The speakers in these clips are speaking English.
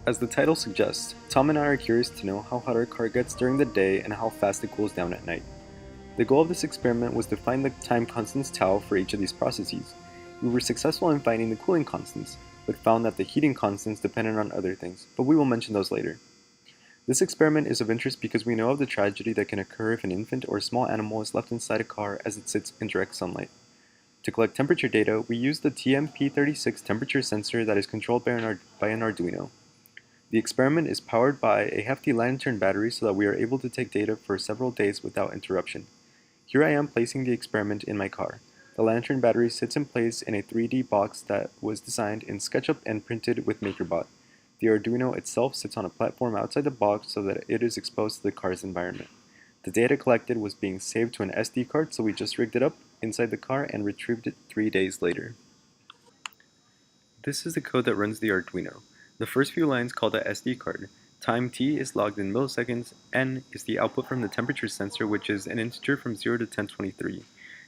As the title suggests, Tom and I are curious to know how hot our car gets during the day and how fast it cools down at night. The goal of this experiment was to find the time constants tau for each of these processes. We were successful in finding the cooling constants, but found that the heating constants depended on other things, but we will mention those later. This experiment is of interest because we know of the tragedy that can occur if an infant or small animal is left inside a car as it sits in direct sunlight. To collect temperature data, we used the TMP36 temperature sensor that is controlled by an Arduino. The experiment is powered by a hefty lantern battery so that we are able to take data for several days without interruption. Here I am placing the experiment in my car. The lantern battery sits in place in a 3D box that was designed in SketchUp and printed with MakerBot. The Arduino itself sits on a platform outside the box so that it is exposed to the car's environment. The data collected was being saved to an SD card, so we just rigged it up inside the car and retrieved it 3 days later. This is the code that runs the Arduino. The first few lines call the SD card. Time t is logged in milliseconds, n is the output from the temperature sensor, which is an integer from 0 to 1023.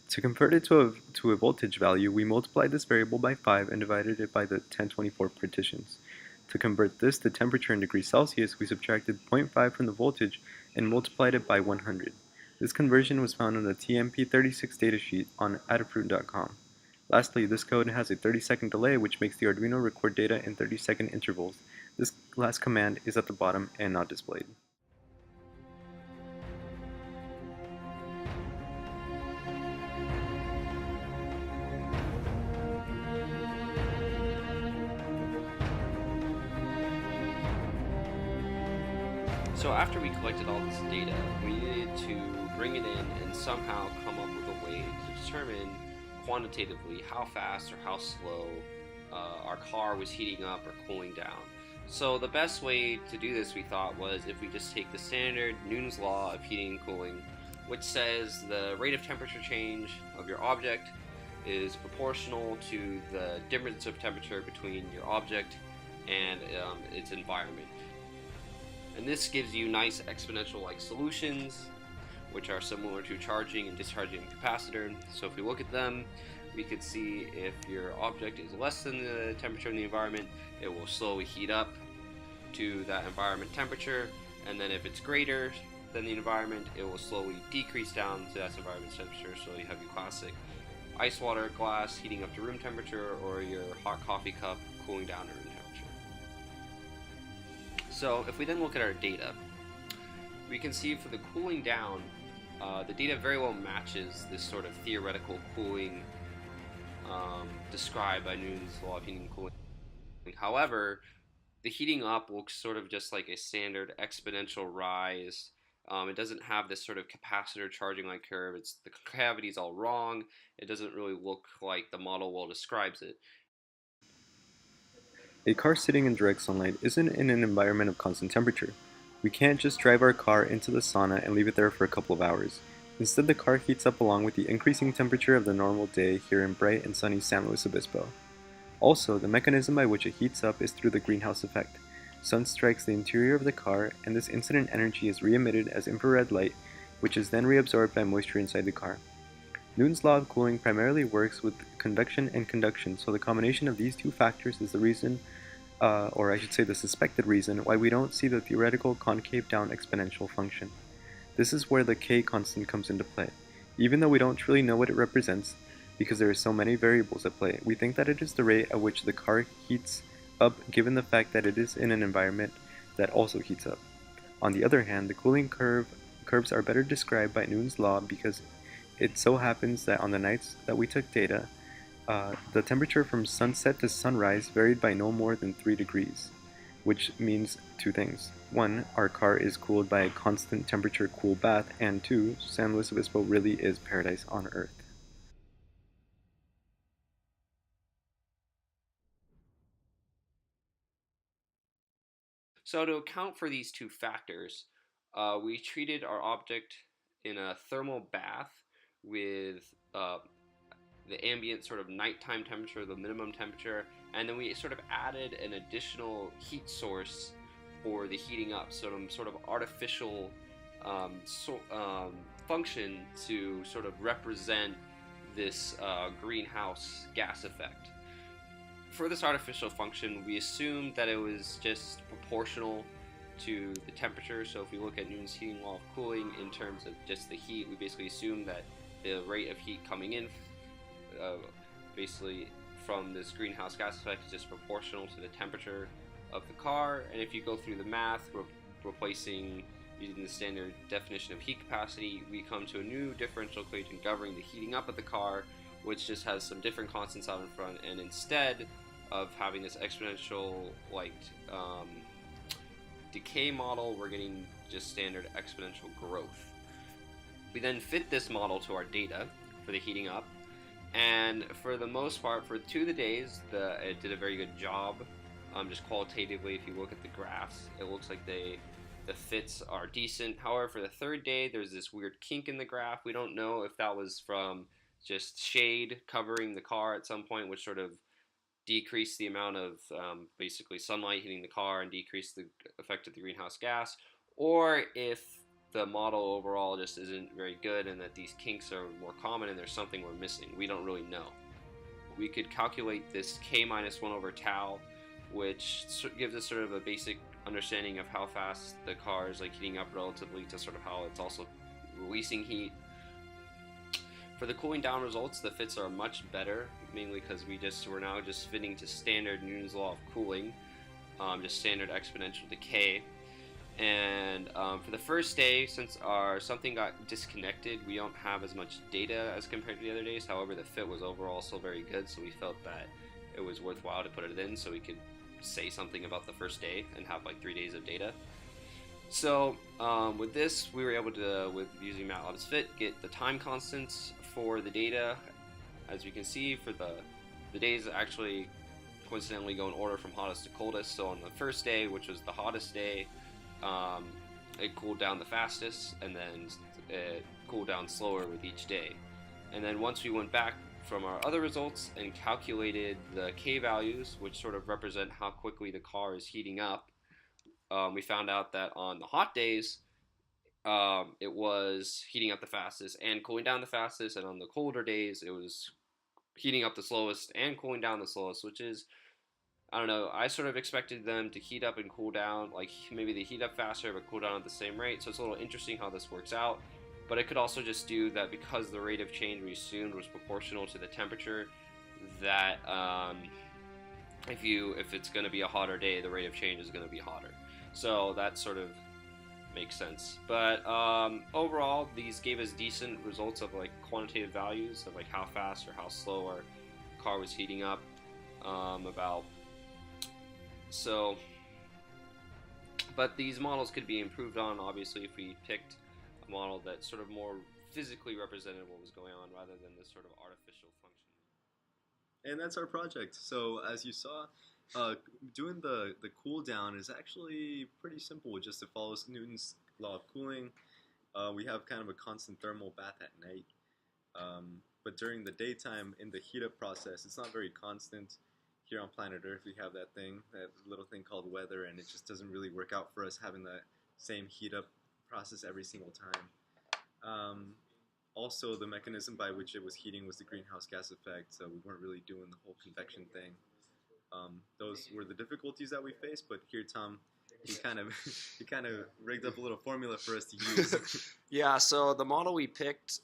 To convert it to a voltage value, we multiplied this variable by 5 and divided it by the 1024 partitions. To convert this to temperature in degrees Celsius, we subtracted 0.5 from the voltage and multiplied it by 100. This conversion was found on the TMP36 datasheet on adafruit.com. Lastly, this code has a 30-second delay, which makes the Arduino record data in 30-second intervals. This last command is at the bottom and not displayed. So after we collected all this data, we needed to bring it in and somehow come up with a way to determine quantitatively how fast or how slow our car was heating up or cooling down. So the best way to do this, we thought, was if we just take the standard Newton's law of heating and cooling, which says the rate of temperature change of your object is proportional to the difference of temperature between your object and its environment. And this gives you nice exponential-like solutions, which are similar to charging and discharging a capacitor. So if we look at them, we could see if your object is less than the temperature in the environment, it will slowly heat up to that environment temperature, and then if it's greater than the environment, it will slowly decrease down to that environment temperature. So you have your classic ice water glass heating up to room temperature, or your hot coffee cup cooling down to room temperature. So if we then look at our data, we can see for the cooling down, the data very well matches this sort of theoretical cooling described by Newton's law of heating and cooling. However, the heating up looks sort of just like a standard exponential rise. It doesn't have this sort of capacitor charging-like curve. The gravity is all wrong. It doesn't really look like the model well describes it. A car sitting in direct sunlight isn't in an environment of constant temperature. We can't just drive our car into the sauna and leave it there for a couple of hours. Instead, the car heats up along with the increasing temperature of the normal day here in bright and sunny San Luis Obispo. Also, the mechanism by which it heats up is through the greenhouse effect. Sun strikes the interior of the car, and this incident energy is re-emitted as infrared light, which is then reabsorbed by moisture inside the car. Newton's law of cooling primarily works with convection and conduction, so the combination of these two factors is the reason, or I should say the suspected reason, why we don't see the theoretical concave down exponential function. This is where the k constant comes into play. Even though we don't truly know what it represents, because there are so many variables at play, we think that it is the rate at which the car heats up given the fact that it is in an environment that also heats up. On the other hand, the cooling curves are better described by Newton's law because it so happens that on the nights that we took data, the temperature from sunset to sunrise varied by no more than 3 degrees, which means two things. One, our car is cooled by a constant temperature cool bath, and two, San Luis Obispo really is paradise on Earth. So to account for these two factors, we treated our object in a thermal bath with the ambient sort of nighttime temperature, the minimum temperature, and then we sort of added an additional heat source for the heating up, so some sort of artificial function to sort of represent this greenhouse gas effect. for this artificial function, we assumed that it was just proportional to the temperature. So if we look at Newton's heating law of cooling in terms of just the heat, we basically assume that the rate of heat coming in uh, basically from this greenhouse gas effect is just proportional to the temperature of the car. And if you go through the math, replacing using the standard definition of heat capacity, we come to a new differential equation governing the heating up of the car, which just has some different constants out in front. And instead of having this exponential decay model, we're getting just standard exponential growth. We then fit this model to our data for the heating up, and for the most part, for 2 of the days, it did a very good job. Just qualitatively, if you look at the graphs, it looks like the fits are decent. However, for the third day, there's this weird kink in the graph. We don't know if that was from just shade covering the car at some point, which sort of decreased the amount of basically sunlight hitting the car and decreased the effect of the greenhouse gas, or if the model overall just isn't very good and that these kinks are more common and there's something we're missing. We don't really know. We could calculate this k minus 1 over tau, which gives us sort of a basic understanding of how fast the car is heating up relatively to sort of how it's also releasing heat. For the cooling down results, the fits are much better, mainly because we're now just fitting to standard Newton's law of cooling, just standard exponential decay. And for the first day, since something got disconnected, we don't have as much data as compared to the other days. However, the fit was overall still very good, so we felt that it was worthwhile to put it in so we could say something about the first day and have 3 days of data. So with this, we were able to, with using MATLAB's fit, get the time constants for the data. As you can see, for the days actually coincidentally go in order from hottest to coldest. So on the first day, which was the hottest day, it cooled down the fastest, and then it cooled down slower with each day. And then once we went back from our other results and calculated the K values, which sort of represent how quickly the car is heating up, we found out that on the hot days, it was heating up the fastest and cooling down the fastest, and on the colder days, it was heating up the slowest and cooling down the slowest, which is, I don't know, I sort of expected them to heat up and cool down, maybe they heat up faster but cool down at the same rate, so it's a little interesting how this works out. But it could also just do that because the rate of change we assumed was proportional to the temperature, that if it's going to be a hotter day, the rate of change is going to be hotter. So that sort of makes sense. But overall, these gave us decent results of quantitative values of how fast or how slow our car was heating up. But these models could be improved on, obviously, if we picked a model that sort of more physically represented what was going on rather than this sort of artificial function. And that's our project. So as you saw, doing the cool down is actually pretty simple. Just it follows Newton's law of cooling. We have kind of a constant thermal bath at night. But during the daytime, in the heat up process, it's not very constant. Here on planet Earth, we have that little thing called weather, and it just doesn't really work out for us having that same heat up process every single time. Also, the mechanism by which it was heating was the greenhouse gas effect, so we weren't really doing the whole convection thing. Those were the difficulties that we faced, but here Tom, he kind of rigged up a little formula for us to use. Yeah, so the model we picked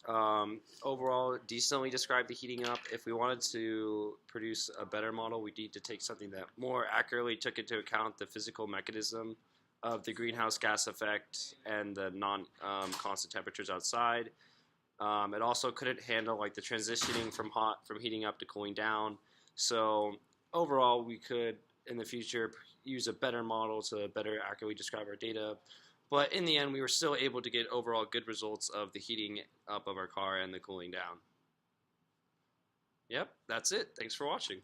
overall decently described the heating up. If we wanted to produce a better model, we need to take something that more accurately took into account the physical mechanism of the greenhouse gas effect and the non-constant temperatures outside. It also couldn't handle the transitioning from heating up to cooling down. So overall, we could in the future use a better model to better accurately describe our data. But in the end, we were still able to get overall good results of the heating up of our car and the cooling down. Yep, that's it. Thanks for watching.